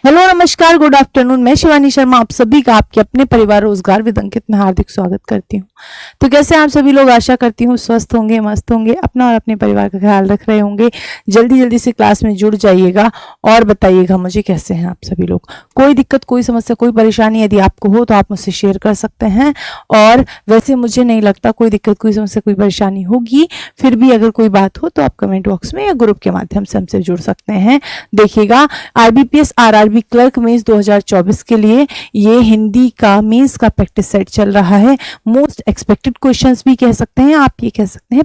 Hello नमस्कार good afternoon. मैं शिवानी शर्मा आप सभी का आपके अपने परिवार रोजगार विद अंकित में हार्दिक स्वागत करती हूँ। तो कैसे आप सभी लोग, आशा करती हूँ स्वस्थ होंगे, मस्त होंगे, अपना और अपने परिवार का ख्याल रख रहे होंगे। जल्दी जल्दी से क्लास में जुड़ जाइएगा और बताइएगा मुझे कैसे हैं आप सभी लोग। कोई दिक्कत, कोई समस्या, कोई परेशानी यदि आपको हो तो आप मुझसे शेयर कर सकते हैं। और वैसे मुझे नहीं लगता कोई दिक्कत, कोई समस्या, कोई परेशानी होगी। फिर भी अगर कोई बात हो तो आप कमेंट बॉक्स में या ग्रुप के माध्यम से हमसे जुड़ सकते हैं। देखिएगा, IBPS RRB क्लर्क मेंस 2024 के लिए ये हिंदी का मेंस का प्रैक्टिस सेट चल रहा है। मोस्ट एक्सपेक्टेड क्वेश्चंस भी कह सकते हैं आप, ये कह सकते हैं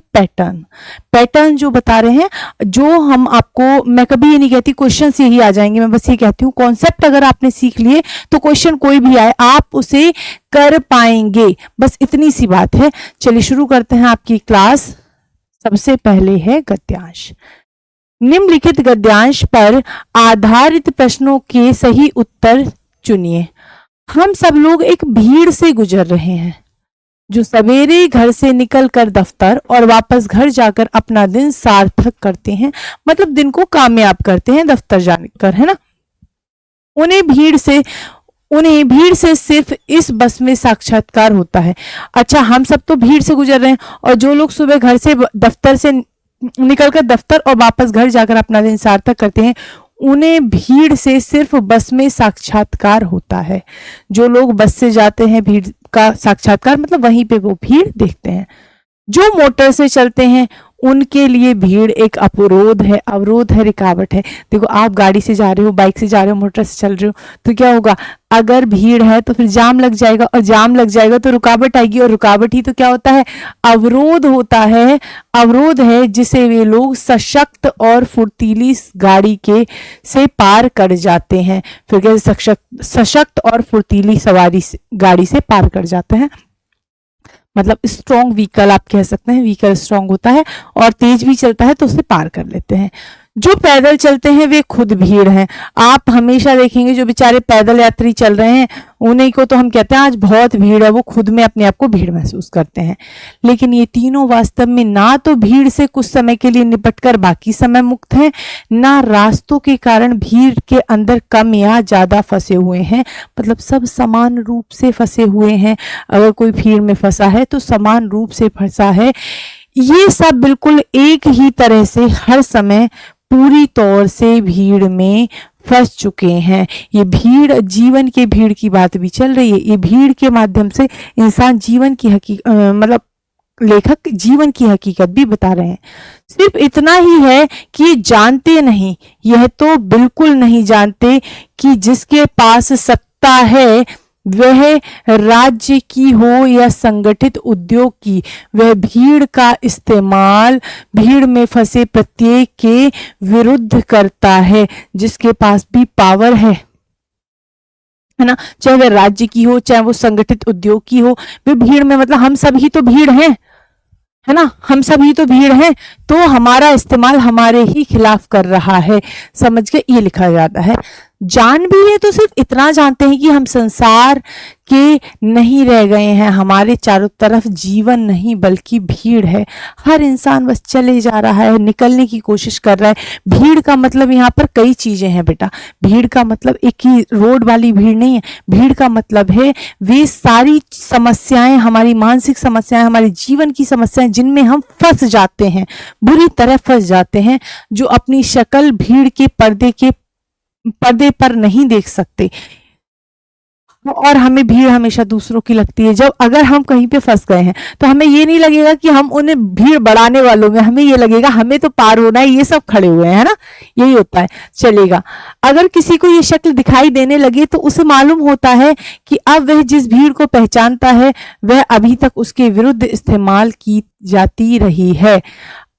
पैटर्न जो बता रहे हैं, जो हम आपको, मैं कभी ये नहीं कहती क्वेश्चंस यही आ जाएंगे, मैं बस ये कहती हूँ कॉन्सेप्ट अगर आपने सीख लिए तो क्वेश्चन कोई भी आए आप उसे कर पाएंगे, बस इतनी सी बात है। चलिए शुरू करते हैं आपकी क्लास। सबसे पहले है गद्यांश। निम्नलिखित गद्यांश पर आधारित प्रश्नों के सही उत्तर चुनिए। हम सब लोग एक भीड़ से गुजर रहे हैं जो सवेरे घर से निकलकर दफ्तर और वापस घर जाकर अपना दिन सार्थक करते हैं, मतलब दिन को कामयाब करते हैं दफ्तर जाकर, है ना। उन्हें भीड़ से सिर्फ इस बस में साक्षात्कार होता है। अच्छा, हम सब तो भीड़ से गुजर रहे हैं, और जो लोग सुबह घर से दफ्तर से निकलकर दफ्तर और वापस घर जाकर अपना दिन सार्थक करते हैं, उन्हें भीड़ से सिर्फ बस में साक्षात्कार होता है। जो लोग बस से जाते हैं, भीड़ का साक्षात्कार मतलब वहीं पे वो भीड़ देखते हैं। जो मोटर से चलते हैं उनके लिए भीड़ एक अवरोध है, रुकावट है। देखो, आप गाड़ी से जा रहे हो, बाइक से जा रहे हो, मोटर से चल रहे हो, तो क्या होगा, अगर भीड़ है तो फिर जाम लग जाएगा, और जाम लग जाएगा तो रुकावट आएगी, और रुकावट ही तो क्या होता है, अवरोध होता है। अवरोध है जिसे वे लोग सशक्त और फुर्तीली गाड़ी के से पार कर जाते हैं। फिर कैसे सशक्त और फुर्तीली सवारी गाड़ी से पार कर जाते हैं, मतलब स्ट्रॉन्ग व्हीकल आप कह सकते हैं। व्हीकल स्ट्रॉन्ग होता है और तेज भी चलता है तो उसे पार कर लेते हैं। जो पैदल चलते हैं वे खुद भीड़ हैं। आप हमेशा देखेंगे जो बेचारे पैदल यात्री चल रहे हैं उन्हीं को तो हम कहते हैं आज बहुत भीड़ है, वो खुद में अपने आप को भीड़ महसूस करते हैं। लेकिन ये तीनों वास्तव में ना तो भीड़ से कुछ समय के लिए निपटकर बाकी समय मुक्त हैं, ना रास्तों के कारण भीड़ के अंदर कम या ज्यादा फंसे हुए हैं, मतलब सब समान रूप से फंसे हुए हैं। अगर कोई भीड़ में फंसा है तो समान रूप से फंसा है। ये सब बिल्कुल एक ही तरह से हर समय पूरी तौर से भीड़ में फंस चुके हैं। ये भीड़, जीवन के भीड़ की बात भी चल रही है। ये भीड़ के माध्यम से इंसान जीवन की मतलब लेखक जीवन की हकीकत भी बता रहे हैं। सिर्फ इतना ही है कि जानते नहीं, यह तो बिल्कुल नहीं जानते कि जिसके पास सत्ता है वह राज्य की हो या संगठित उद्योग की, वह भीड़ का इस्तेमाल भीड़ में फंसे प्रत्येक के विरुद्ध करता है। जिसके पास भी पावर है ना, चाहे वह राज्य की हो चाहे वो संगठित उद्योग की हो, वे भीड़ में, मतलब हम सभी तो भीड़ हैं, है ना, हम सभी तो भीड़ हैं, तो हमारा इस्तेमाल हमारे ही खिलाफ कर रहा है। समझ के ये लिखा जाता है। जान भी है तो सिर्फ इतना जानते हैं कि हम संसार के नहीं रह गए हैं, हमारे चारों तरफ जीवन नहीं बल्कि भीड़ है। हर इंसान बस चले जा रहा है, निकलने की कोशिश कर रहा है। भीड़ का मतलब यहाँ पर कई चीजें हैं बेटा। भीड़ का मतलब एक ही रोड वाली भीड़ नहीं है। भीड़ का मतलब है वे सारी समस्याएं, हमारी मानसिक समस्याएं, हमारे जीवन की समस्याएं जिनमें हम फंस जाते हैं, बुरी तरह फंस जाते हैं, जो अपनी शक्ल भीड़ के पर्दे पर नहीं देख सकते। और हमें भीड़ हमेशा दूसरों की लगती है। जब अगर हम कहीं पे फंस गए हैं तो हमें ये नहीं लगेगा कि हम उन्हें भीड़ बढ़ाने वालों में, हमें ये लगेगा हमें तो पार होना है, ये सब खड़े हुए हैं, है ना, यही होता है। चलेगा, अगर किसी को ये शक्ल दिखाई देने लगे तो उसे मालूम होता है कि अब वह जिस भीड़ को पहचानता है वह अभी तक उसके विरुद्ध इस्तेमाल की जाती रही है।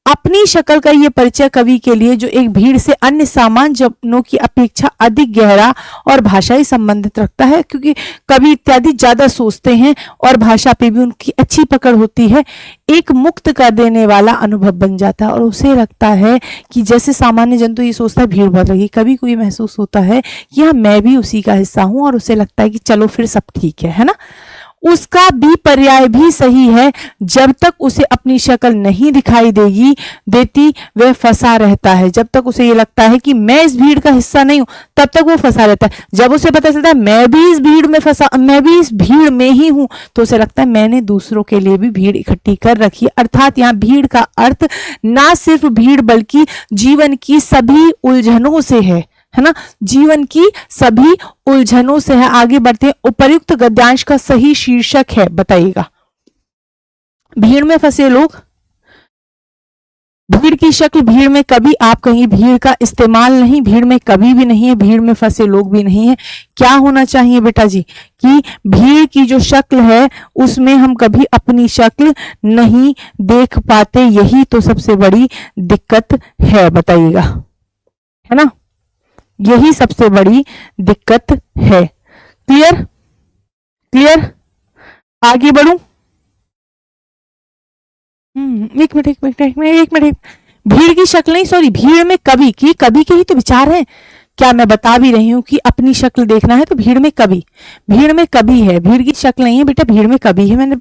अपनी शक्ल का ये परिचय कवि के लिए, जो एक भीड़ से अन्य सामान्य जनों की अपेक्षा अधिक गहरा और भाषाई संबंधित रखता है, क्योंकि कवि इत्यादि ज्यादा सोचते हैं और भाषा पे भी उनकी अच्छी पकड़ होती है, एक मुक्त कर देने वाला अनुभव बन जाता है। और उसे लगता है कि जैसे सामान्य जन तो ये सोचता है भीड़ बहुत लगी, कभी कोई महसूस होता है कि हाँ मैं भी उसी का हिस्सा हूं, और उसे लगता है कि चलो फिर सब ठीक है ना। उसका भी पर्याय भी सही है। जब तक उसे अपनी शक्ल नहीं दिखाई देती वह फंसा रहता है। जब तक उसे ये लगता है कि मैं इस भीड़ का हिस्सा नहीं हूं, तब तक वो फंसा रहता है। जब उसे पता चलता है मैं भी इस भीड़ में ही हूं, तो उसे लगता है मैंने दूसरों के लिए भी भीड़ इकट्ठी कर रखी है। अर्थात यहां भीड़ का अर्थ ना सिर्फ भीड़ बल्कि जीवन की सभी उलझनों से है ना, जीवन की सभी उलझनों से है। आगे बढ़ते हैं। उपर्युक्त गद्यांश का सही शीर्षक है, बताइएगा। भीड़ में फंसे लोग, भीड़ की शक्ल, भीड़ में कभी, आप कहीं भीड़ का इस्तेमाल नहीं, भीड़ में कभी भी नहीं है, भीड़ में फंसे लोग भी नहीं है। क्या होना चाहिए बेटा जी कि भीड़ की जो शक्ल है उसमें हम कभी अपनी शक्ल नहीं देख पाते, यही तो सबसे बड़ी दिक्कत है, बताइएगा, है ना, यही सबसे बड़ी दिक्कत है। क्लियर क्लियर, आगे बढ़ूं। एक मिनट। भीड़ की शक्ल नहीं, सॉरी, भीड़ में कभी की, कभी के ही तो विचार है। क्या मैं बता भी रही हूं कि अपनी शक्ल देखना है तो भीड़ में कभी, भीड़ में कभी है, भीड़ की शक्ल नहीं है बेटा, भीड़ में कभी है। मैंने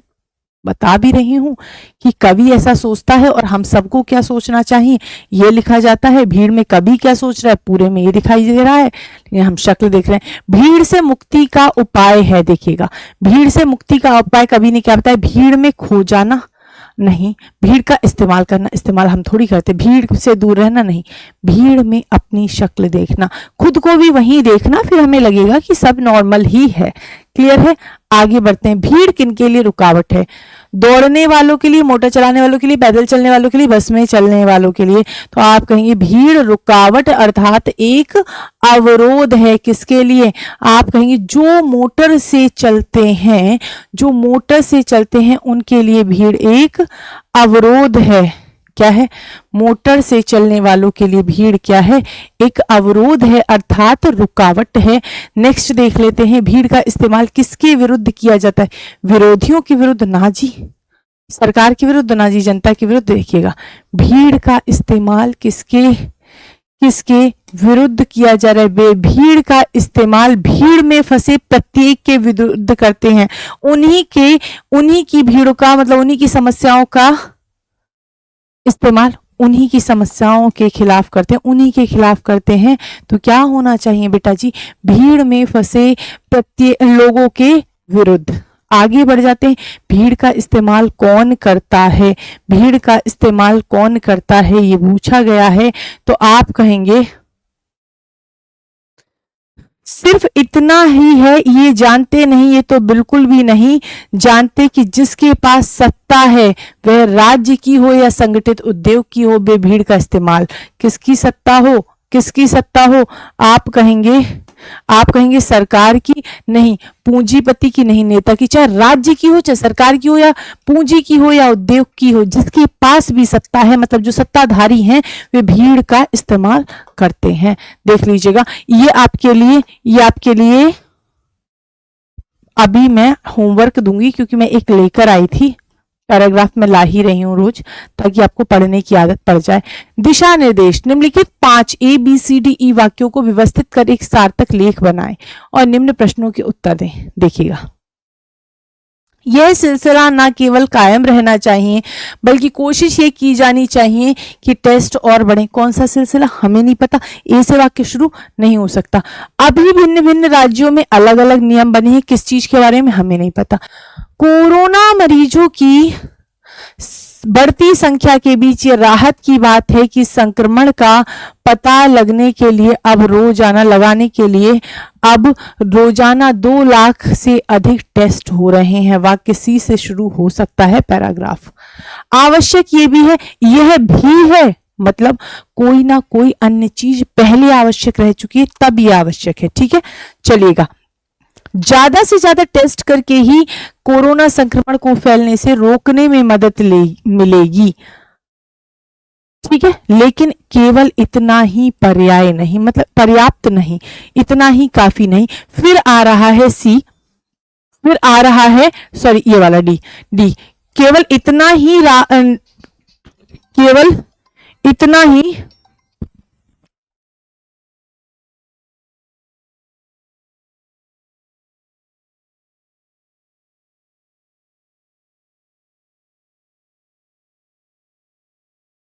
बता भी रही हूं कि कवि ऐसा सोचता है और हम सबको क्या सोचना चाहिए ये लिखा जाता है। भीड़ में कभी क्या सोच रहा है पूरे में ये दिखाई दे रहा है, लेकिन हम शक्ल देख रहे हैं। भीड़ से मुक्ति का उपाय है, देखिएगा, भीड़ से मुक्ति का उपाय कवि ने क्या बताया, भीड़ में खो जाना नहीं, भीड़ का इस्तेमाल करना, इस्तेमाल हम थोड़ी करते, भीड़ से दूर रहना नहीं, भीड़ में अपनी शक्ल देखना, खुद को भी वहीं देखना, फिर हमें लगेगा कि सब नॉर्मल ही है। क्लियर है, आगे बढ़ते हैं। भीड़ किन के लिए रुकावट है, दौड़ने वालों के लिए, मोटर चलाने वालों के लिए, पैदल चलने वालों के लिए, बस में चलने वालों के लिए। तो आप कहेंगे भीड़ रुकावट अर्थात एक अवरोध है, किसके लिए, आप कहेंगे जो मोटर से चलते हैं, जो मोटर से चलते हैं उनके लिए भीड़ एक अवरोध है। क्या है, मोटर से चलने वालों के लिए भीड़ क्या है, एक अवरोध है अर्थात रुकावट है। नेक्स्ट देख लेते हैं, भीड़ का इस्तेमाल किसके विरुद्ध किया जाता है, विरोधियों के विरुद्ध ना जी, सरकार के विरुद्ध ना जी, जनता के विरुद्ध। देखिएगा भीड़ का इस्तेमाल किसके किसके विरुद्ध किया जा रहा है, वे भीड़ का इस्तेमाल भीड़ में फंसे प्रत्येक के विरुद्ध करते हैं, उन्हीं की भीड़ों का मतलब उन्हीं की समस्याओं का इस्तेमाल उन्हीं की समस्याओं के खिलाफ करते हैं, उन्हीं के खिलाफ करते हैं। तो क्या होना चाहिए बेटा जी, भीड़ में फंसे प्रत्येक लोगों के विरुद्ध। आगे बढ़ जाते हैं, भीड़ का इस्तेमाल कौन करता है, भीड़ का इस्तेमाल कौन करता है ये पूछा गया है। तो आप कहेंगे सिर्फ इतना ही है, ये जानते नहीं, ये तो बिल्कुल भी नहीं जानते कि जिसके पास सत्ता है वह राज्य की हो या संगठित उद्योग की हो, वे भीड़ का इस्तेमाल, किसकी सत्ता हो, किसकी सत्ता हो, आप कहेंगे सरकार की नहीं, पूंजीपति की नहीं, नेता की, चाहे राज्य की हो, चाहे सरकार की हो, या पूंजी की हो, या उद्योग की हो, जिसके पास भी सत्ता है, मतलब जो सत्ताधारी हैं वे भीड़ का इस्तेमाल करते हैं। देख लीजिएगा, ये आपके लिए अभी मैं होमवर्क दूंगी, क्योंकि मैं एक लेकर आई थी, पैराग्राफ में ला ही रही हूं रोज, ताकि आपको पढ़ने की आदत पड़ जाए। दिशा निर्देश, निम्नलिखित 5 ABCDE वाक्यों को व्यवस्थित कर एक सार्थक लेख बनाएं और निम्न प्रश्नों के उत्तर दें। देखिएगा, यह सिलसिला ना केवल कायम रहना चाहिए बल्कि कोशिश ये की जानी चाहिए कि टेस्ट और बढ़े। कौन सा सिलसिला हमें नहीं पता, ए से वाक्य शुरू नहीं हो सकता। अभी भिन्न भिन्न राज्यों में अलग अलग नियम बने हैं, किस चीज के बारे में हमें नहीं पता। कोरोना मरीजों की बढ़ती संख्या के बीच ये राहत की बात है कि संक्रमण का पता लगने के लिए अब रोजाना 2 लाख से अधिक टेस्ट हो रहे हैं। वाक्य सी से शुरू हो सकता है पैराग्राफ। आवश्यक ये भी है, यह भी है, मतलब कोई ना कोई अन्य चीज पहले आवश्यक रह चुकी है तब ये आवश्यक है। ठीक है, चलिएगा। ज्यादा से ज्यादा टेस्ट करके ही कोरोना संक्रमण को फैलने से रोकने में मदद मिलेगी। ठीक है, लेकिन केवल इतना ही पर्याय नहीं, मतलब पर्याप्त नहीं, इतना ही काफी नहीं। फिर आ रहा है सी, फिर आ रहा है सॉरी ये वाला डी, केवल इतना ही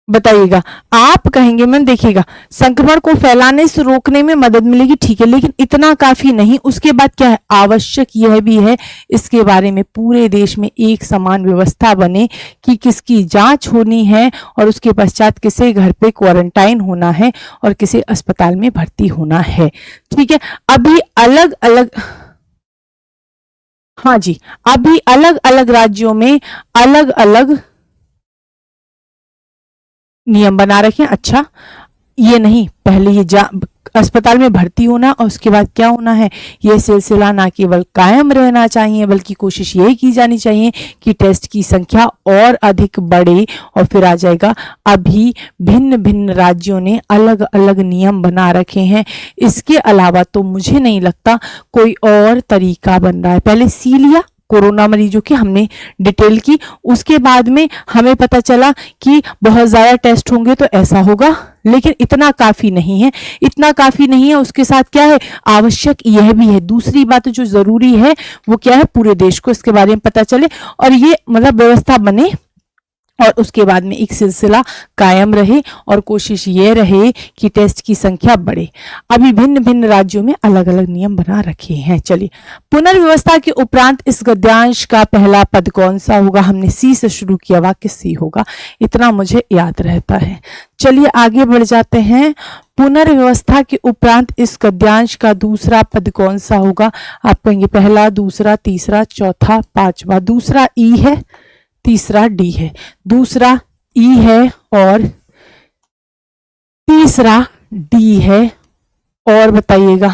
बताइएगा। आप कहेंगे मैम देखिएगा, संक्रमण को फैलाने से रोकने में मदद मिलेगी, ठीक है, लेकिन इतना काफी नहीं। उसके बाद क्या है, आवश्यक यह भी है इसके बारे में पूरे देश में एक समान व्यवस्था बने कि किसकी जांच होनी है और उसके पश्चात किसे घर पे क्वारंटाइन होना है और किसे अस्पताल में भर्ती होना है, ठीक है। अभी अलग अलग, हाँ जी, अभी अलग अलग राज्यों में अलग अलग नियम बना रखे हैं। अच्छा, ये नहीं, पहले ये अस्पताल में भर्ती होना और उसके बाद क्या होना है, ये सिलसिला ना केवल कायम रहना चाहिए बल्कि कोशिश ये की जानी चाहिए कि टेस्ट की संख्या और अधिक बढ़े। और फिर आ जाएगा, अभी भिन्न भिन्न राज्यों ने अलग अलग नियम बना रखे हैं, इसके अलावा तो मुझे नहीं लगता कोई और तरीका बन रहा है। पहले सी लिया कोरोना मरीजों की हमने डिटेल की, उसके बाद में हमें पता चला कि बहुत ज़्यादा टेस्ट होंगे तो ऐसा होगा, लेकिन इतना काफ़ी नहीं है, इतना काफ़ी नहीं है। उसके साथ क्या है, आवश्यक यह भी है, दूसरी बात जो ज़रूरी है वो क्या है, पूरे देश को इसके बारे में पता चले और ये मतलब व्यवस्था बने और उसके बाद में एक सिलसिला कायम रहे और कोशिश ये रहे कि टेस्ट की संख्या बढ़े। अभी भिन्न भिन्न राज्यों में अलग अलग नियम बना रखे हैं। चलिए, पुनर्व्यवस्था के उपरांत इस गद्यांश का पहला पद कौन सा होगा, हमने सी से शुरू किया, वाक्य सी होगा, इतना मुझे याद रहता है। चलिए आगे बढ़ जाते हैं। पुनर्व्यवस्था के उपरांत इस गद्यांश का दूसरा पद कौन सा होगा, आप कहेंगे पहला, दूसरा, तीसरा, चौथा, पांचवा। दूसरा ई है, तीसरा डी है, दूसरा ई है और तीसरा डी है। और बताइएगा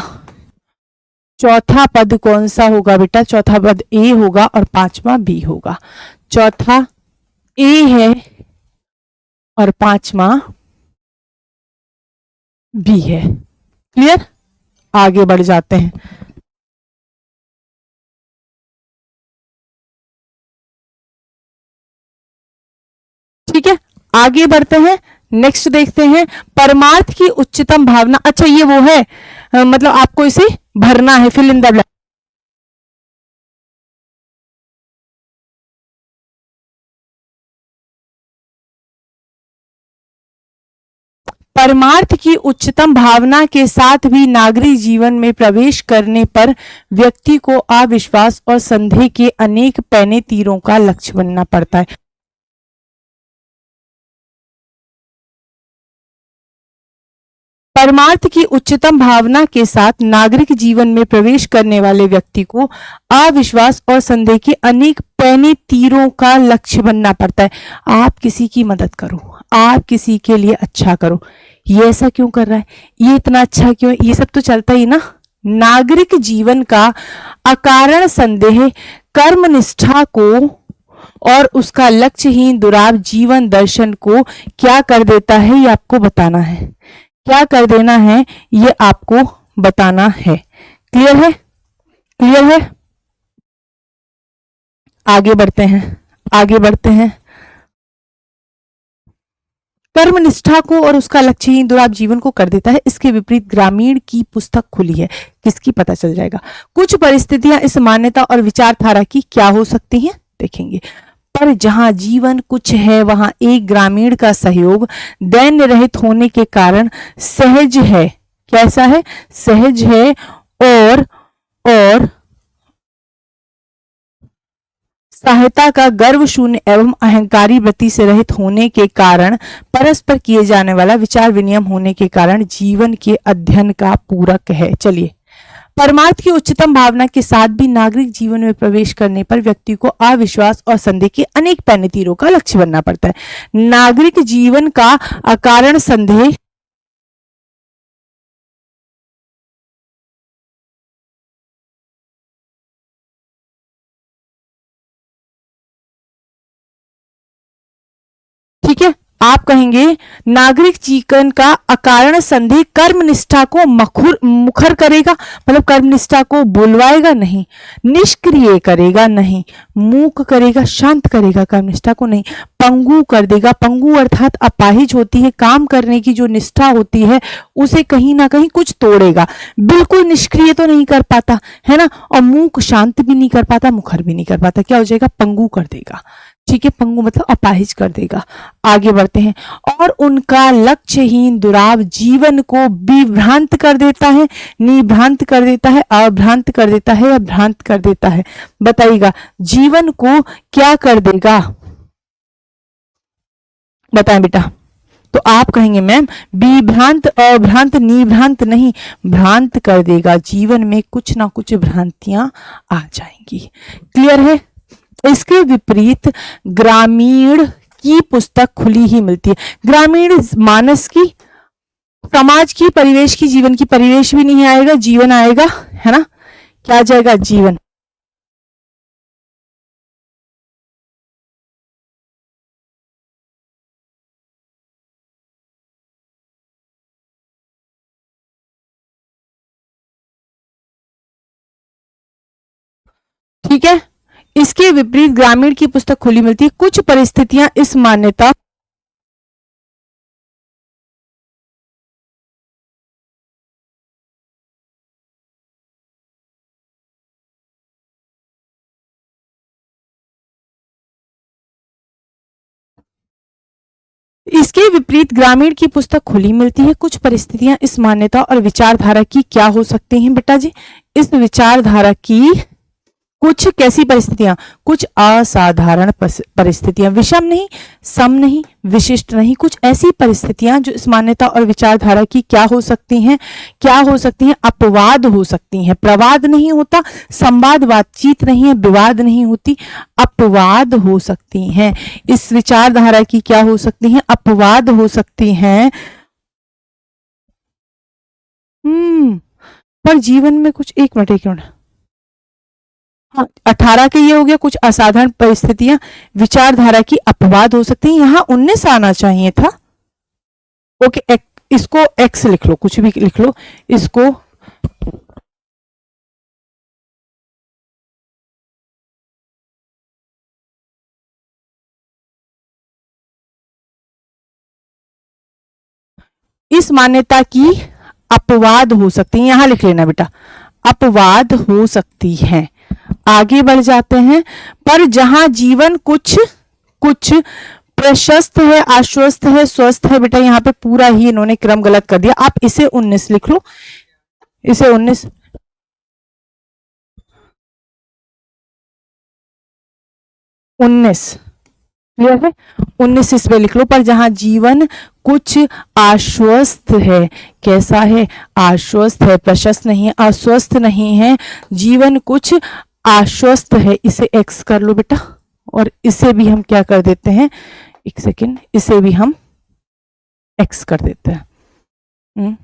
चौथा पद कौन सा होगा बेटा, चौथा पद ए होगा और पांचवा बी होगा। चौथा ए है और पांचवा बी है। क्लियर, आगे बढ़ जाते हैं। ठीक है, आगे बढ़ते हैं। नेक्स्ट देखते हैं, परमार्थ की उच्चतम भावना। अच्छा, ये वो है मतलब आपको इसे भरना है, फिल इन द ब्लैंक। परमार्थ की उच्चतम भावना के साथ भी नागरिक जीवन में प्रवेश करने पर व्यक्ति को अविश्वास और संदेह के अनेक पैने तीरों का लक्ष्य बनना पड़ता है। परमार्थ की उच्चतम भावना के साथ नागरिक जीवन में प्रवेश करने वाले व्यक्ति को अविश्वास और संदेह के अनेक पैने तीरों का लक्ष्य बनना पड़ता है। आप किसी की मदद करो, आप किसी के लिए अच्छा करो, ये ऐसा क्यों कर रहा है, ये इतना अच्छा क्यों है, ये सब तो चलता ही ना। नागरिक जीवन का अकारण संदेह कर्मनिष्ठा को और उसका लक्ष्यहीन दुराव जीवन दर्शन को क्या कर देता है, ये आपको बताना है। क्या कर देना है ये आपको बताना है। क्लियर है, क्लियर है। आगे बढ़ते हैं, आगे बढ़ते हैं। कर्मनिष्ठा को और उसका लक्ष्यहीन दुराव जीवन को कर देता है, इसके विपरीत ग्रामीण की पुस्तक खुली है, किसकी पता चल जाएगा। कुछ परिस्थितियां इस मान्यता और विचारधारा की क्या हो सकती हैं देखेंगे। पर जहां जीवन कुछ है वहां एक ग्रामीण का सहयोग दैन्य रहित होने के कारण सहज है। कैसा है, सहज है और सहायता का गर्व शून्य एवं अहंकारी वृत्ति से रहित होने के कारण परस्पर किए जाने वाला विचार विनिमय होने के कारण जीवन के अध्ययन का पूरक है। चलिए, परमार्थ की उच्चतम भावना के साथ भी नागरिक जीवन में प्रवेश करने पर व्यक्ति को अविश्वास और संदेह के अनेक पैने तीरों का लक्ष्य बनना पड़ता है। नागरिक जीवन का अकारण संदेह ठीक है, आप कहेंगे नागरिक जीवन का अकारण संदेह कर्मनिष्ठा को मुखर करेगा, मतलब कर्मनिष्ठा को बुलवाएगा नहीं, निष्क्रिय करेगा नहीं, मूक करेगा, शांत करेगा, कर्मनिष्ठा को नहीं, पंगु कर देगा। पंगु अर्थात अपाहिज होती है, काम करने की जो निष्ठा होती है उसे कहीं ना कहीं कुछ तोड़ेगा। बिल्कुल निष्क्रिय तो नहीं कर पाता है ना, और मूक शांत भी नहीं कर पाता, मुखर भी नहीं कर पाता, क्या हो जाएगा, पंगु कर देगा। ठीक है, पंगु मतलब अपाहिज कर देगा। आगे बढ़ते हैं। और उनका लक्ष्यहीन दुराव जीवन को विभ्रांत कर देता है, निभ्रांत कर देता है, अभ्रांत कर देता है या भ्रांत कर देता है। बताइएगा जीवन को क्या कर देगा, बताएं बेटा। तो आप कहेंगे मैम विभ्रांत, अभ्रांत, निभ्रांत नहीं, भ्रांत कर देगा। जीवन में कुछ ना कुछ भ्रांतियां आ जाएंगी। क्लियर है। इसके विपरीत ग्रामीण की पुस्तक खुली ही मिलती है। ग्रामीण मानस की, समाज की, परिवेश की, जीवन की। परिवेश भी नहीं आएगा, जीवन आएगा, है ना। क्या आ जाएगा, जीवन। ठीक है। इसके विपरीत ग्रामीण की पुस्तक खुली मिलती है। कुछ परिस्थितियां इस मान्यता इसके विपरीत ग्रामीण की पुस्तक खुली मिलती है। कुछ परिस्थितियां इस मान्यता और विचारधारा की क्या हो सकती हैं बेटा जी, इस विचारधारा की कुछ कैसी परिस्थितियां, कुछ असाधारण परिस्थितियां, विषम नहीं, सम नहीं, विशिष्ट नहीं, कुछ ऐसी परिस्थितियां जो इस मान्यता और विचारधारा की क्या हो सकती हैं, क्या हो सकती हैं, अपवाद हो सकती हैं। प्रवाद नहीं होता, संवाद बातचीत नहीं है, विवाद नहीं होती, अपवाद हो सकती हैं। इस विचारधारा की क्या हो सकती हैं, अपवाद हो सकती हैं। पर जीवन में कुछ, एक मिनट, हाँ 18 के ये हो गया कुछ असाधारण परिस्थितियां विचारधारा की अपवाद हो सकती हैं। यहां 19 आना चाहिए था। ओके, इसको एक्स लिख लो, कुछ भी लिख लो इसको। इस मान्यता की अपवाद हो सकती है, यहां लिख लेना बेटा, अपवाद हो सकती है। आगे बढ़ जाते हैं। पर जहां जीवन कुछ कुछ प्रशस्त है, आश्वस्त है, स्वस्थ है, बेटा यहां पे पूरा ही इन्होंने क्रम गलत कर दिया। आप इसे 19 लिख लो, इसे 19 क्लियर है। 19 इस पे लिख लो। पर जहां जीवन कुछ आश्वस्त है, कैसा है, आश्वस्त है, प्रशस्त नहीं है, अस्वस्थ नहीं है, जीवन कुछ आश्वस्त है, इसे एक्स कर लो बेटा। और इसे भी हम क्या कर देते हैं, एक सेकेंड, इसे भी हम एक्स कर देते हैं।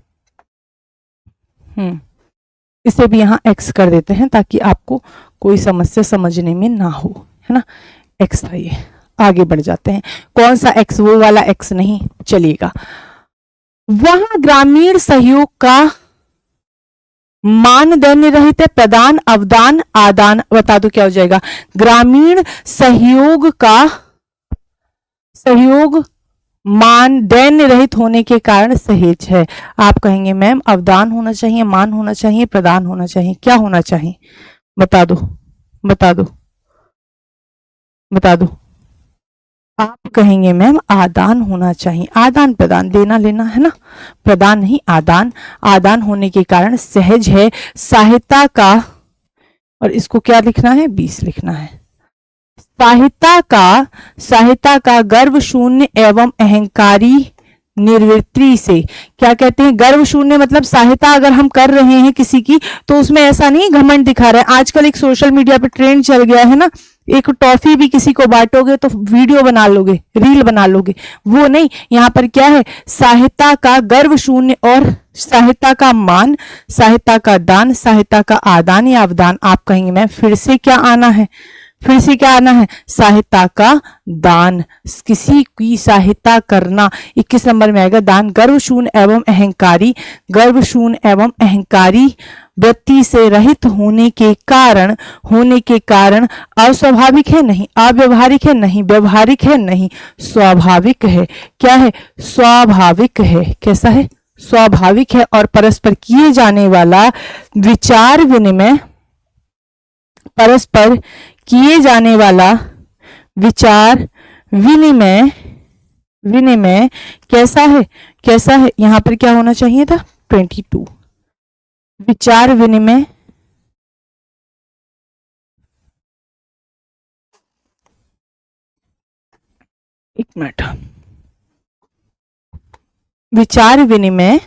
इसे भी यहां एक्स कर देते हैं ताकि आपको कोई समस्या समझने में ना हो, है ना। एक्स था ये। आगे बढ़ जाते हैं। कौन सा एक्स, वो वाला एक्स नहीं चलेगा। वहां ग्रामीण सहयोग का मानदंड रहित है, प्रदान, अवदान, आदान, बता दो क्या हो जाएगा। ग्रामीण सहयोग का, सहयोग मानदंड रहित होने के कारण सहेज है। आप कहेंगे मैम अवदान होना चाहिए, मान होना चाहिए, प्रदान होना चाहिए, क्या होना चाहिए, बता दो, बता दो, बता दो। आप कहेंगे मैम आदान होना चाहिए। आदान प्रदान, देना लेना, है ना, प्रदान नहीं, आदान। आदान होने के कारण सहज है। सहायता का, और इसको क्या लिखना है, 20 लिखना है। सहायता का गर्व शून्य एवं अहंकारी निर्वृत्ति से, क्या कहते हैं, गर्व शून्य मतलब सहायता अगर हम कर रहे हैं किसी की तो उसमें ऐसा नहीं घमंड दिखा रहे हैं। आजकल एक सोशल मीडिया पे ट्रेंड चल गया है ना, एक टॉफी भी किसी को बांटोगे तो वीडियो बना लोगे, रील बना लोगे, वो नहीं। यहाँ पर क्या है, सहायता का गर्व शून्य और सहायता का मान, सहायता का दान, सहायता का आदान या अवदान। आप कहेंगे मैं फिर से क्या आना है, फिर से क्या आना है, सहायता का दान, किसी की सहायता करना। 21 नंबर में आएगा दान। गर्व शून्य एवं अहंकारी, गर्व शून्य एवं अहंकारी वृत्ति से रहित होने के कारण अस्वाभाविक है नहीं, अव्यवहारिक है नहीं, व्यवहारिक है नहीं, स्वाभाविक है। क्या है, स्वाभाविक है। कैसा है, स्वाभाविक है। और परस्पर किए जाने वाला विचार विनिमय, परस्पर किए जाने वाला विचार विनिमय, विनिमय कैसा है, कैसा है, यहां पर क्या होना चाहिए था 22। विचार विनिमय, एक मिनट, विचार विनिमय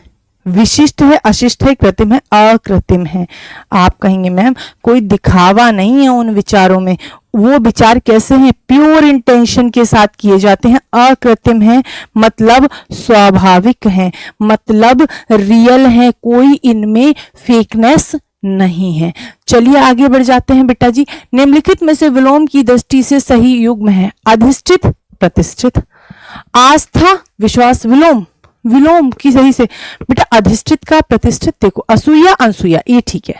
विशिष्ट है, अशिष्ट है, कृत्रिम है, अकृत्रिम है। आप कहेंगे मैम कोई दिखावा नहीं है उन विचारों में, वो विचार कैसे हैं, प्योर इंटेंशन के साथ किए जाते हैं। अकृत्रिम है मतलब स्वाभाविक है, मतलब रियल है, कोई इनमें फेकनेस नहीं है। चलिए आगे बढ़ जाते हैं बेटा जी। निम्नलिखित में से विलोम की दृष्टि से सही युग्म है, अधिष्ठित प्रतिष्ठित, आस्था विश्वास, विलोम, विलोम की सही से बेटा अधिष्ठित का प्रतिष्ठित, देखो असूया अनसूया ये ठीक है।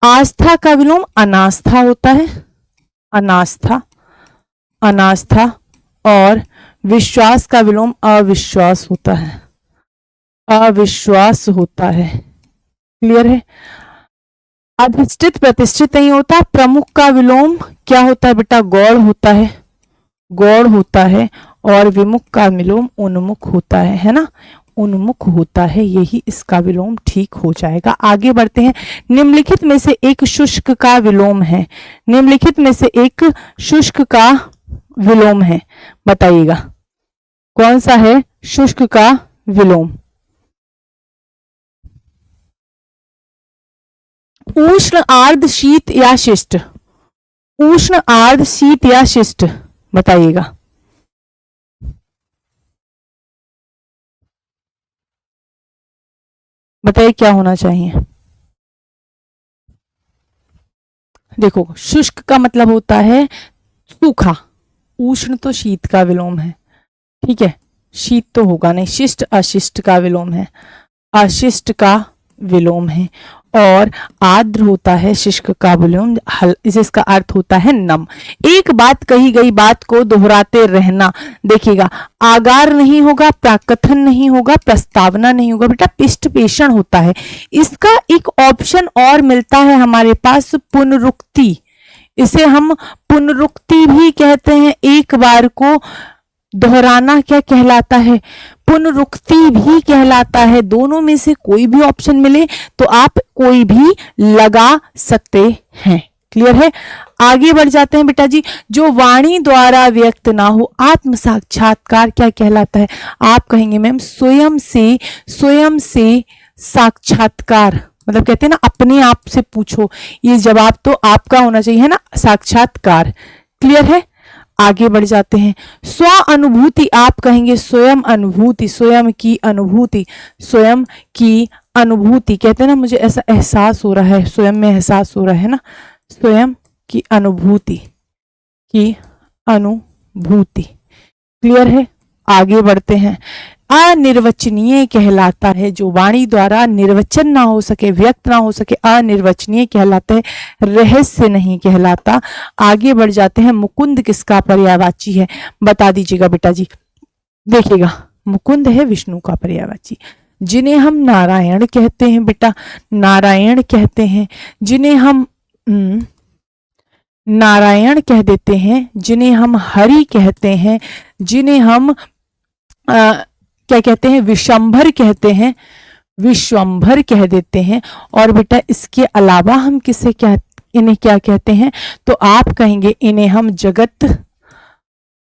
आस्था का विलोम अनास्था होता है, अनास्था, अनास्था, और विश्वास का विलोम अविश्वास होता है, अविश्वास होता है। क्लियर है। अधिष्ठित प्रतिष्ठित नहीं होता। प्रमुख का विलोम क्या होता है बेटा, गौड़ होता है, गौड़ होता है, और विमुख का विलोम उन्मुख होता है ना, उन्मुख होता है, यही इसका विलोम ठीक हो जाएगा। आगे बढ़ते हैं। निम्नलिखित में से एक शुष्क का विलोम है, निम्नलिखित में से एक शुष्क का विलोम है, बताइएगा कौन सा है शुष्क का विलोम। उष्ण आर्द्र शीत या शिष्ट, उष्ण आर्द्र शीत या शिष्ट, बताइएगा। बताइए क्या होना चाहिए। देखो शुष्क का मतलब होता है सूखा, उष्ण तो शीत का विलोम है, ठीक है, शीत तो होगा नहीं। शिष्ट अशिष्ट का विलोम है, अशिष्ट का विलोम है, और आर्द्र होता है शुष्क का विलोम, जिसका अर्थ होता है नम। एक बात कही गई बात को दोहराते रहना। देखिएगा आगार नहीं होगा, प्राकथन नहीं होगा, प्रस्तावना नहीं होगा बेटा, पिष्टपेषण होता है। इसका एक ऑप्शन और मिलता है हमारे पास, पुनरुक्ति, इसे हम पुनरुक्ति भी कहते हैं। एक बार को दोहराना क्या कहलाता है, पुनरुक्ति भी कहलाता है। दोनों में से कोई भी ऑप्शन मिले तो आप कोई भी लगा सकते हैं। क्लियर है। आगे बढ़ जाते हैं बेटा जी। जो वाणी द्वारा व्यक्त ना हो, आत्म साक्षात्कार क्या कहलाता है। आप कहेंगे मैम स्वयं से साक्षात्कार, मतलब कहते हैं ना अपने आप से पूछो, ये जवाब तो आपका होना चाहिए है ना, साक्षात्कार। क्लियर है। आगे बढ़ जाते हैं। स्व अनुभूति, आप कहेंगे स्वयं अनुभूति, स्वयं की अनुभूति, स्वयं की अनुभूति, कहते हैं ना मुझे ऐसा एहसास हो रहा है, स्वयं में एहसास हो रहा है ना, स्वयं की अनुभूति, की अनुभूति। क्लियर है। आगे बढ़ते हैं। अनिर्वचनीय कहलाता है, जो वाणी द्वारा निर्वचन ना हो सके, व्यक्त ना हो सके, अनिर्वचनीय कहलाता है, रहस्य नहीं कहलाता। आगे बढ़ जाते हैं। मुकुंद किसका पर्यायवाची है, बता दीजिएगा बेटा जी। देखिएगा मुकुंद है विष्णु का पर्यायवाची, जिन्हें हम नारायण कहते हैं बेटा, नारायण कहते हैं, जिन्हें हम नारायण कह देते हैं, जिन्हें हम हरि कहते हैं, जिन्हें हम क्या कहते हैं, विशंभर कहते हैं, विश्वंभर कह देते हैं। और बेटा इसके अलावा हम किसे क्या, इन्हें क्या कहते हैं, तो आप कहेंगे इन्हें हम जगत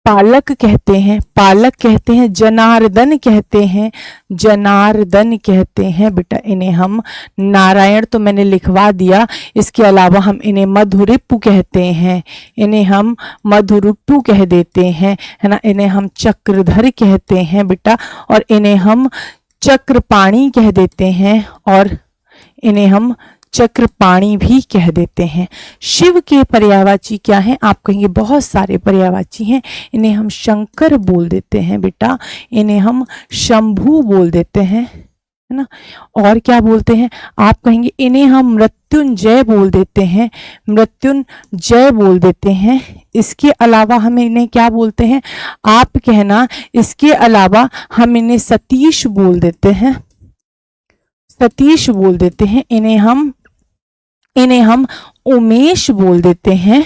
पालक कहते हैं, पालक कहते हैं, जनार्दन कहते हैं, जनार्दन कहते हैं बेटा। इन्हें हम नारायण तो मैंने लिखवा दिया, इसके अलावा हम इन्हें मधुरिपु कहते हैं, इन्हें हम मधुरिपु कह देते हैं, है ना। इन्हें हम चक्रधर कहते हैं बेटा, और इन्हें हम चक्रपाणी कह देते हैं, और इन्हें हम चक्रपाणी भी कह देते हैं। शिव के पर्यायवाची क्या है, आप कहेंगे बहुत सारे पर्यायवाची हैं, इन्हें हम शंकर बोल देते हैं बेटा, इन्हें हम शंभु बोल देते हैं, है ना। और क्या बोलते हैं, आप कहेंगे इन्हें हम मृत्युंजय बोल देते हैं, मृत्युंजय बोल देते हैं। इसके अलावा हम इन्हें क्या बोलते हैं, आप कहना इसके अलावा हम इन्हें सतीश बोल देते हैं, सतीश बोल देते हैं। इन्हें हम उमेश बोल देते हैं,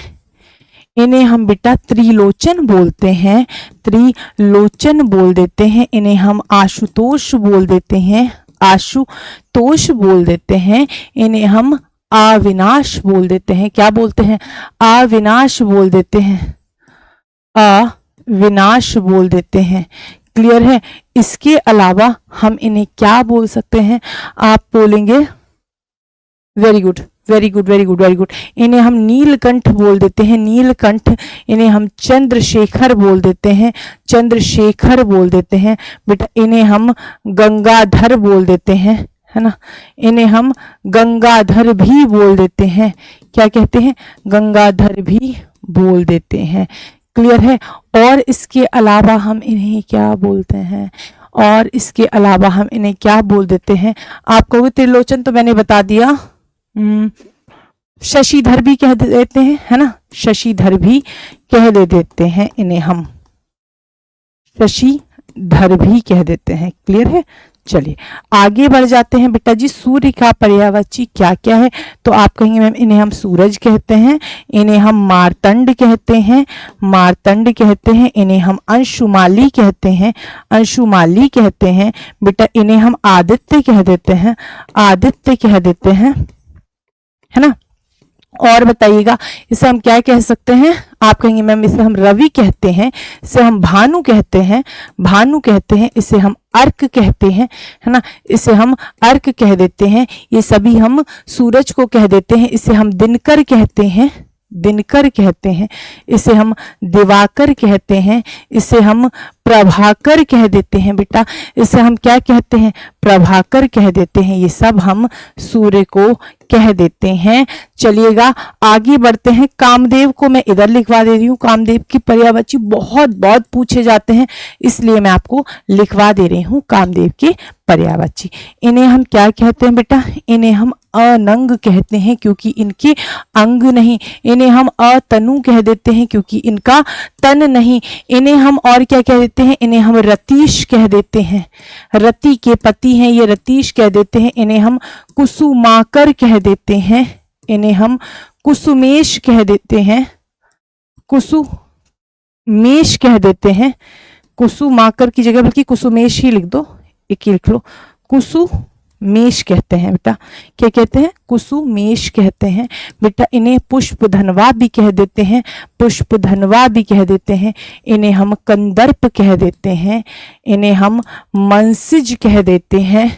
इन्हें हम बेटा त्रिलोचन बोलते हैं, त्रिलोचन बोल देते हैं। इन्हें हम आशुतोष बोल देते हैं, आशुतोष बोल देते हैं। इन्हें हम अविनाश बोल देते हैं। क्या बोलते हैं? अविनाश बोल देते हैं, अविनाश बोल देते हैं। क्लियर है? इसके अलावा हम इन्हें क्या बोल सकते हैं? आप बोलेंगे very good, very good, very good, very good. इन्हें हम नीलकंठ बोल देते हैं, नीलकंठ। इन्हें हम चंद्रशेखर बोल देते हैं, चंद्रशेखर बोल देते हैं। बेटा इन्हें हम गंगाधर बोल देते हैं, है ना। इन्हें हम गंगाधर भी बोल देते हैं। क्या कहते हैं? गंगाधर भी बोल देते हैं। क्लियर है? और इसके अलावा हम इन्हें क्या बोलते हैं? और इसके अलावा हम इन्हें क्या बोल देते हैं? आप कहोगे त्रिलोचन तो मैंने बता दिया, शशिधर भी कह देते हैं, है ना। शशिधर भी कह देते हैं इन्हें हम, शशिधर भी कह देते हैं। क्लियर है? चलिए आगे बढ़ जाते हैं बेटा जी। सूर्य का पर्यायवाची क्या क्या है? तो आप कहेंगे मैम इन्हें हम सूरज कहते हैं, इन्हें हम मार्तंड कहते हैं, मार्तंड कहते हैं। इन्हें हम अंशुमाली कहते हैं, अंशुमाली कहते हैं। बेटा इन्हें हम आदित्य कह देते हैं, आदित्य कह देते हैं, है ना। और बताइएगा इसे हम क्या कह सकते हैं? आप कहेंगे मैम इसे हम रवि कहते हैं, इसे हम भानु कहते हैं, भानु कहते हैं। इसे हम अर्क कहते हैं, है ना, इसे हम अर्क कह देते हैं। ये सभी हम सूरज को कह देते हैं। इसे हम दिनकर कहते हैं, दिनकर कहते हैं। इसे हम दिवाकर कहते हैं, इसे हम प्रभाकर कह देते हैं। बेटा इसे हम क्या कहते हैं? प्रभाकर कह देते हैं। ये सब हम सूर्य को कह देते हैं। चलिएगा आगे बढ़ते हैं। कामदेव को मैं इधर लिखवा दे रही हूँ। कामदेव की पर्यायवाची बहुत बहुत पूछे जाते हैं, इसलिए मैं आपको लिखवा दे रही हूँ कामदेव के पर्यायवाची। इन्हें हम क्या कहते हैं बेटा? इन्हें हम अनंग कहते हैं क्योंकि इनके अंग नहीं। इन्हें हम अतनु कह देते हैं क्योंकि इनका तन नहीं। इन्हें हम और क्या कह देते हैं? इन्हें हम रतीश कह देते हैं, रति के पति हैं ये, रतीश कह देते हैं। इन्हें हम कुसुमाकर कह देते हैं, इन्हें हम कुसुमेश कह देते हैं, कुसुमेश कह देते हैं। कुसुमाकर की जगह बल्कि कुसुमेश ही लिख दो, एक ही लिख लो, कुसुमेश कहते हैं। बेटा क्या कहते हैं? कुसुमेश कहते हैं। बेटा इन्हें पुष्पधनवा भी कह देते हैं, पुष्पधनवा भी कह देते हैं। इन्हें हम कंदर्प कह देते हैं, इन्हें हम मनसिज कह देते हैं,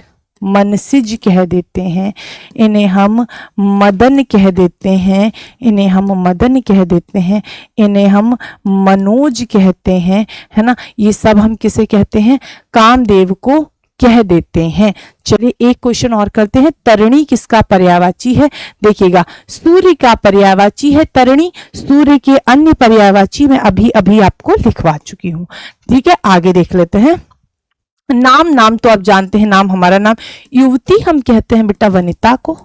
मनसिज कह देते हैं। इन्हें हम मदन कह देते हैं, इन्हें हम मदन कह देते हैं। इन्हें हम मनोज कहते हैं, है ना। ये सब हम किसे कहते हैं? कामदेव को कह देते हैं। चलिए एक क्वेश्चन और करते हैं। तरणी किसका पर्यायवाची है? देखिएगा सूर्य का पर्यायवाची है तरणी। सूर्य के अन्य पर्यायवाची मैं अभी अभी आपको लिखवा चुकी हूँ। ठीक है आगे देख लेते हैं। नाम, नाम तो आप जानते हैं, नाम हमारा नाम। युवती हम कहते हैं बेटा वनिता को,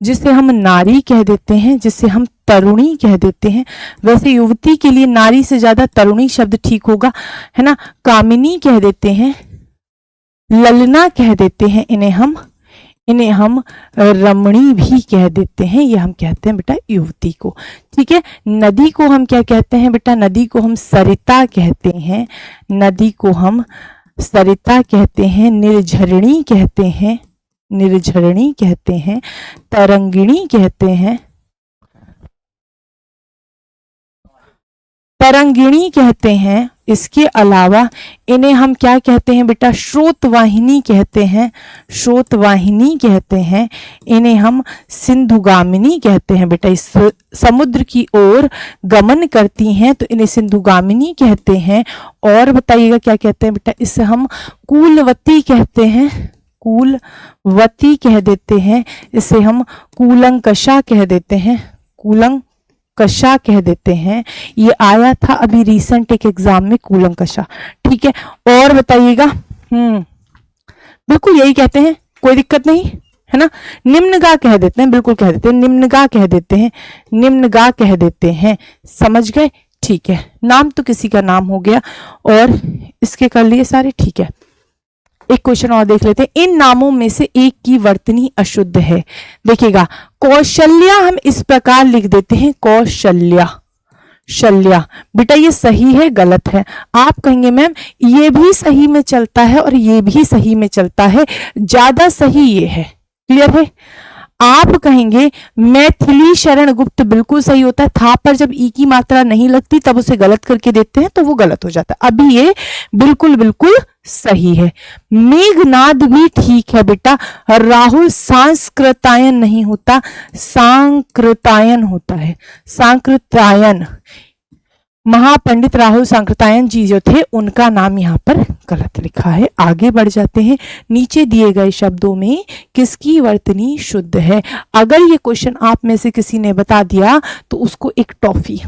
जिसे हम नारी कह देते हैं, जिसे हम तरुणी कह देते हैं। वैसे युवती के लिए नारी से ज्यादा तरुणी शब्द ठीक होगा, है ना। कामिनी कह देते हैं, ललना कह देते हैं। इन्हें हम रमणी भी कह देते हैं। ये हम कहते हैं बेटा युवती को। ठीक है। नदी को हम क्या कहते हैं बेटा? नदी को हम सरिता कहते हैं, नदी को हम सरिता कहते हैं। निर्झरणी कहते हैं, निर्झरणी कहते हैं। तरंगिणी कहते हैं, तरंगिणी कहते हैं। इसके अलावा इन्हें हम क्या कहते हैं बेटा? स्रोतवाहिनी कहते हैं, स्रोतवाहिनी कहते हैं। इन्हें हम सिंधुगामिनी कहते हैं। बेटा इस समुद्र की ओर गमन करती हैं तो इन्हें सिंधुगामिनी कहते हैं। और बताइएगा क्या कहते हैं बेटा? इसे हम कूलवती कहते हैं, कूलवती कह देते हैं। इसे हम कूलंकषा कह देते हैं, कूलंकषा कह देते हैं। ये आया था अभी रिसेंट एक एग्जाम में, कूलंकषा। ठीक है। और बताइएगा बिल्कुल यही कहते हैं, कोई दिक्कत नहीं, है ना। निम्नगा कह देते हैं, बिल्कुल कह देते हैं, निम्नगा कह देते हैं, निम्नगा कह देते हैं। समझ गए? ठीक है। नाम तो किसी का नाम हो गया और इसके कर लिए सारे। ठीक है। एक क्वेश्चन और देख लेते हैं। इन नामों में से एक की वर्तनी अशुद्ध है। देखिएगा कौशल्या हम इस प्रकार लिख देते हैं, कौशल्या, शल्या। बेटा ये सही है गलत है? आप कहेंगे मैम ये भी सही में चलता है और ये भी सही में चलता है, ज्यादा सही ये है। क्लियर है? आप कहेंगे मैथिली शरण गुप्त बिल्कुल सही होता है, था पर जब ई की मात्रा नहीं लगती तब उसे गलत करके देते हैं तो वो गलत हो जाता है। अभी ये बिल्कुल बिल्कुल सही है। मेघनाद भी ठीक है बेटा। राहुल सांस्कृतायन नहीं होता, सांकृतायन होता है, सांकृतायन। महापंडित राहुल सांकृतायन जी जो थे उनका नाम यहाँ पर गलत लिखा है। आगे बढ़ जाते हैं। नीचे दिए गए शब्दों में किसकी वर्तनी शुद्ध है? अगर ये क्वेश्चन आप में से किसी ने बता दिया तो उसको एक टॉफी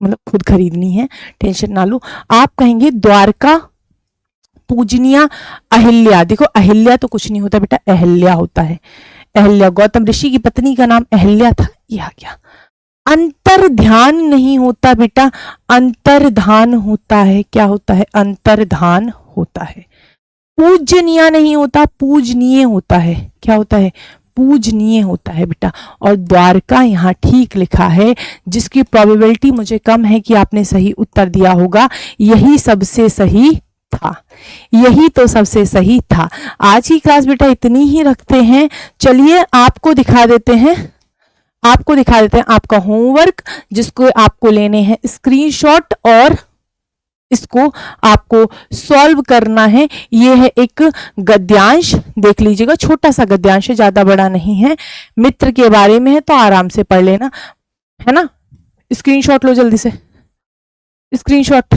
मतलब खुद खरीदनी है, टेंशन ना लो। आप कहेंगे द्वारका पूजनिया अहिल्या। देखो अहिल्या तो कुछ नहीं होता बेटा, अहिल्या होता है। अहिल्या गौतम ऋषि की पत्नी का नाम अहिल्या था, ये आ गया। अंतर्ध्यान नहीं होता बेटा, अंतर्धान होता है। क्या होता है? अंतर्धान होता है। पूजनीय नहीं होता, पूजनीय होता है। क्या होता है? पूजनीय होता है बेटा। और द्वारका यहाँ ठीक लिखा है, जिसकी प्रोबेबिलिटी मुझे कम है कि आपने सही उत्तर दिया होगा। यही सबसे सही था, यही तो सबसे सही था। आज की क्लास बेटा इतनी ही रखते हैं। चलिए आपको दिखा देते हैं, आपको दिखा देते हैं आपका होमवर्क, जिसको आपको लेने हैं स्क्रीनशॉट और इसको आपको सॉल्व करना है। ये है एक गद्यांश, देख लीजिएगा, छोटा सा गद्यांश है, ज्यादा बड़ा नहीं है। मित्र के बारे में है तो आराम से पढ़ लेना, है ना। स्क्रीनशॉट लो जल्दी से, स्क्रीनशॉट।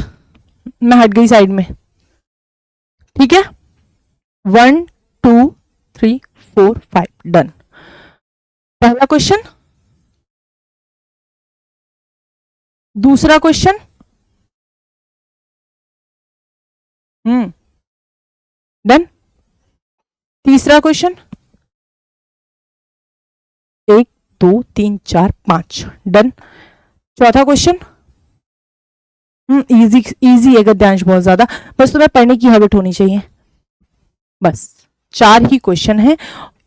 मैं हट गई साइड में, ठीक है। 1 2 3 4 5 डन। पहला क्वेश्चन, दूसरा क्वेश्चन, डन। तीसरा क्वेश्चन, 1 2 3 4 5 डन। चौथा क्वेश्चन, इजी इजी है गद्यांश बहुत ज्यादा, बस तुम्हें पढ़ने की हैबिट होनी चाहिए। बस 4 ही क्वेश्चन है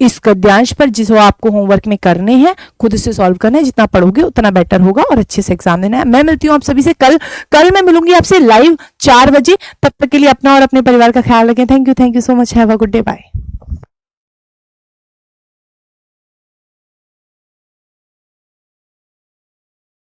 इस गद्यांश पर, जिसको आपको होमवर्क में करने हैं, खुद से सॉल्व करना है। जितना पढ़ोगे उतना बेटर होगा और अच्छे से एग्जाम देना है। मैं मिलती हूँ आप सभी से कल मैं मिलूंगी आपसे लाइव 4 बजे। तब तक के लिए अपना और अपने परिवार का ख्याल रखें। Thank you so much. Have a good day, bye.